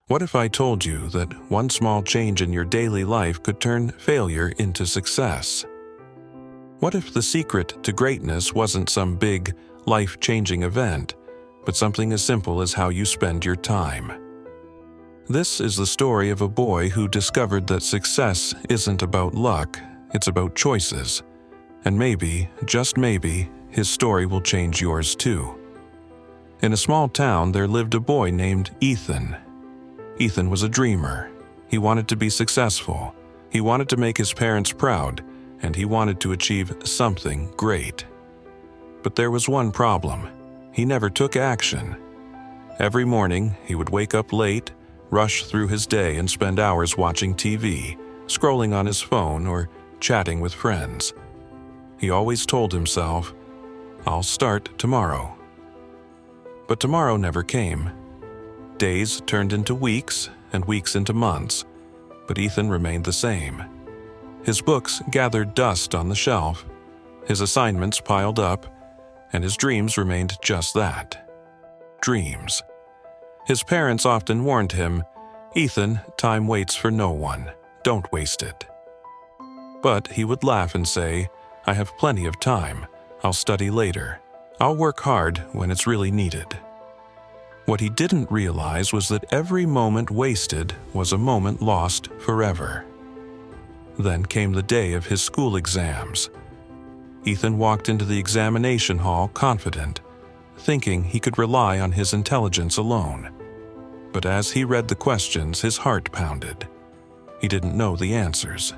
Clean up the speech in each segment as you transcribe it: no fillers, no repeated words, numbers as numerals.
What if I told you that one small change in your daily life could turn failure into success? What if the secret to greatness wasn't some big, life-changing event, but something as simple as how you spend your time? This is the story of a boy who discovered that success isn't about luck, it's about choices. And maybe, just maybe, his story will change yours too. In a small town, there lived a boy named Ethan. Ethan was a dreamer. He wanted to be successful. He wanted to make his parents proud, and he wanted to achieve something great. But there was one problem. He never took action. Every morning, he would wake up late, rush through his day and spend hours watching TV, scrolling on his phone, or chatting with friends. He always told himself, "I'll start tomorrow." But tomorrow never came. Days turned into weeks, and weeks into months, but Ethan remained the same. His books gathered dust on the shelf, his assignments piled up, and his dreams remained just that. Dreams. His parents often warned him, "Ethan, time waits for no one. Don't waste it." But he would laugh and say, "I have plenty of time. I'll study later. I'll work hard when it's really needed." What he didn't realize was that every moment wasted was a moment lost forever. Then came the day of his school exams. Ethan walked into the examination hall confident, thinking he could rely on his intelligence alone. But as he read the questions, his heart pounded. He didn't know the answers.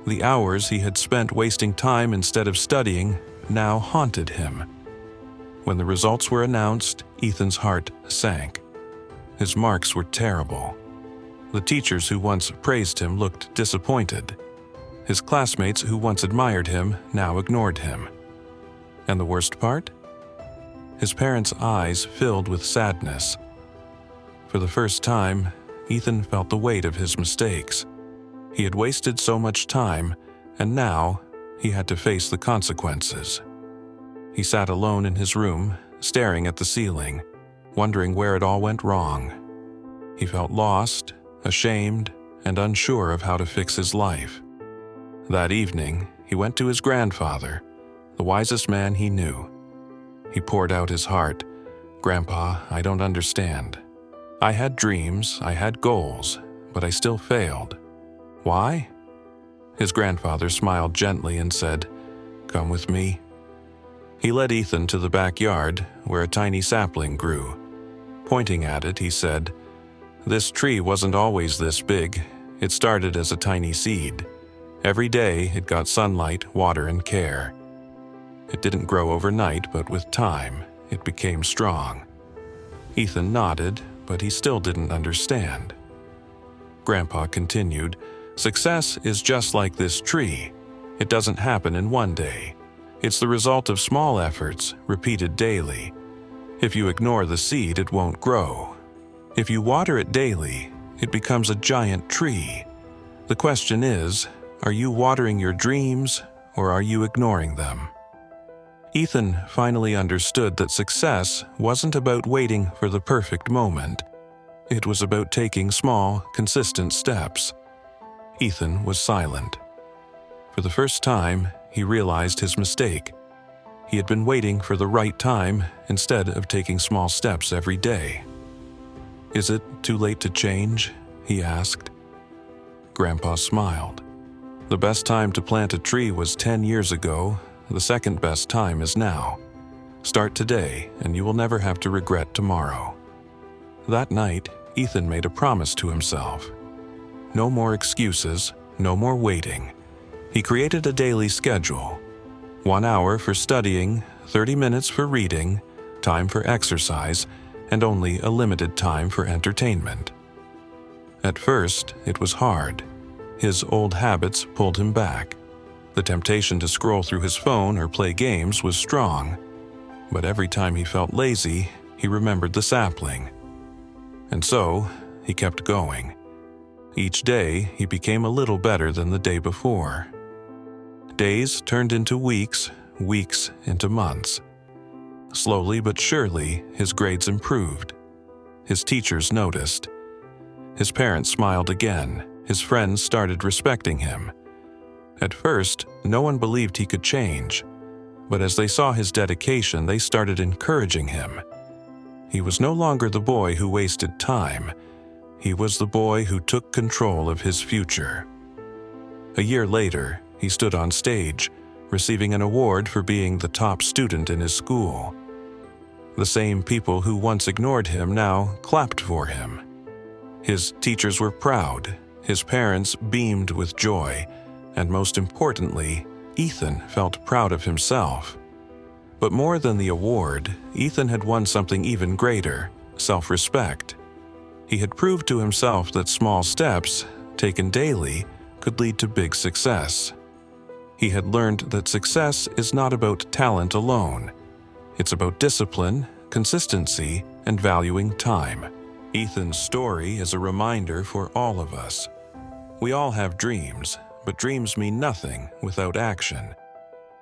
The hours he had spent wasting time instead of studying now haunted him. When the results were announced, Ethan's heart sank. His marks were terrible. The teachers who once praised him looked disappointed. His classmates who once admired him now ignored him. And the worst part? His parents' eyes filled with sadness. For the first time, Ethan felt the weight of his mistakes. He had wasted so much time, and now he had to face the consequences. He sat alone in his room, staring at the ceiling, wondering where it all went wrong. He felt lost, ashamed, and unsure of how to fix his life. That evening, he went to his grandfather, the wisest man he knew. He poured out his heart. "Grandpa, I don't understand. I had dreams, I had goals, but I still failed. Why?" His grandfather smiled gently and said, "Come with me." He led Ethan to the backyard, where a tiny sapling grew. Pointing at it, he said, "This tree wasn't always this big. It started as a tiny seed. Every day, it got sunlight, water, and care. It didn't grow overnight, but with time, it became strong." Ethan nodded, but he still didn't understand. Grandpa continued, "Success is just like this tree. It doesn't happen in one day. It's the result of small efforts, repeated daily. If you ignore the seed, it won't grow. If you water it daily, it becomes a giant tree. The question is, are you watering your dreams, or are you ignoring them?" Ethan finally understood that success wasn't about waiting for the perfect moment. It was about taking small, consistent steps. Ethan was silent. For the first time, he realized his mistake. He had been waiting for the right time instead of taking small steps every day. "Is it too late to change?" he asked. Grandpa smiled. "The best time to plant a tree was 10 years ago. The second best time is now. Start today, and you will never have to regret tomorrow." That night, Ethan made a promise to himself. No more excuses, no more waiting. He created a daily schedule. 1 hour for studying, 30 minutes for reading, time for exercise, and only a limited time for entertainment. At first, it was hard. His old habits pulled him back. The temptation to scroll through his phone or play games was strong. But every time he felt lazy, he remembered the sapling. And so, he kept going. Each day, he became a little better than the day before. Days turned into weeks, weeks into months. Slowly but surely, his grades improved. His teachers noticed. His parents smiled again. His friends started respecting him. At first, no one believed he could change, but as they saw his dedication, they started encouraging him. He was no longer the boy who wasted time. He was the boy who took control of his future. A year later, he stood on stage, receiving an award for being the top student in his school. The same people who once ignored him now clapped for him. His teachers were proud, his parents beamed with joy, and most importantly, Ethan felt proud of himself. But more than the award, Ethan had won something even greater: self-respect. He had proved to himself that small steps, taken daily, could lead to big success. He had learned that success is not about talent alone. It's about discipline, consistency, and valuing time. Ethan's story is a reminder for all of us. We all have dreams, but dreams mean nothing without action.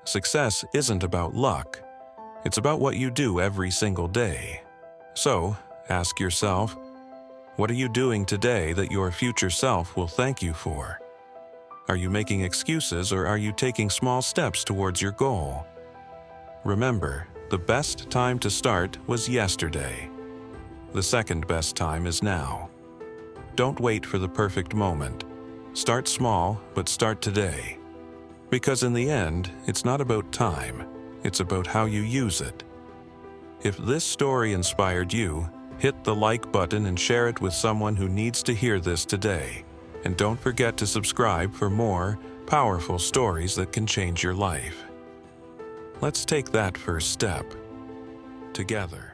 Success isn't about luck. It's about what you do every single day. So, ask yourself, what are you doing today that your future self will thank you for? Are you making excuses, or are you taking small steps towards your goal? Remember, the best time to start was yesterday. The second best time is now. Don't wait for the perfect moment. Start small, but start today. Because in the end, it's not about time, it's about how you use it. If this story inspired you, hit the like button and share it with someone who needs to hear this today. And don't forget to subscribe for more powerful stories that can change your life. Let's take that first step together.